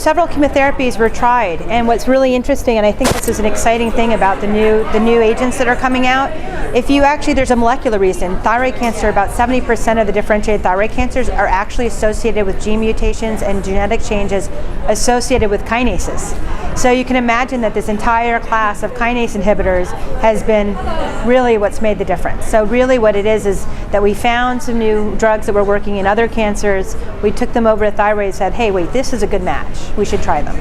several chemotherapies were tried, and what's really interesting, and I think this is an exciting thing about the new agents that are coming out, there's a molecular reason. Thyroid cancer, about 70% of the differentiated thyroid cancers are actually associated with gene mutations and genetic changes associated with kinases. So you can imagine that this entire class of kinase inhibitors has been really what's made the difference. So really what it is that we found some new drugs that were working in other cancers. We took them over to thyroid and said, hey, wait, this is a good match. We should try them.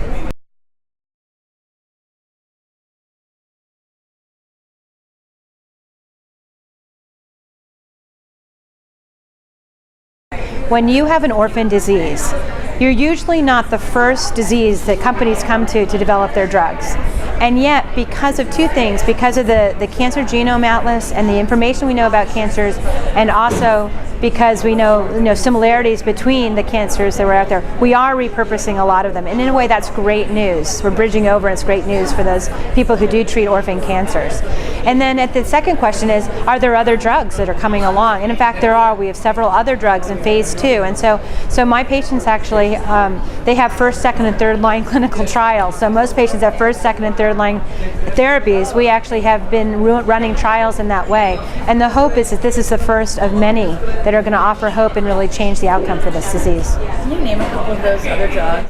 When you have an orphan disease, you're usually not the first disease that companies come to develop their drugs. And yet, because of two things, because of the cancer genome atlas and the information we know about cancers, and also because we know similarities between the cancers that were out there, we are repurposing a lot of them. And in a way, that's great news. We're bridging over, and it's great news for those people who do treat orphan cancers. And then the second question is, are there other drugs that are coming along? And in fact, there are. We have several other drugs in phase 2. And so my patients actually, they have first, second, and third line clinical trials. So most patients have first, second, and third line therapies. We actually have been running trials in that way. And the hope is that this is the first of many that are going to offer hope and really change the outcome for this disease. Can you name a couple of those other drugs?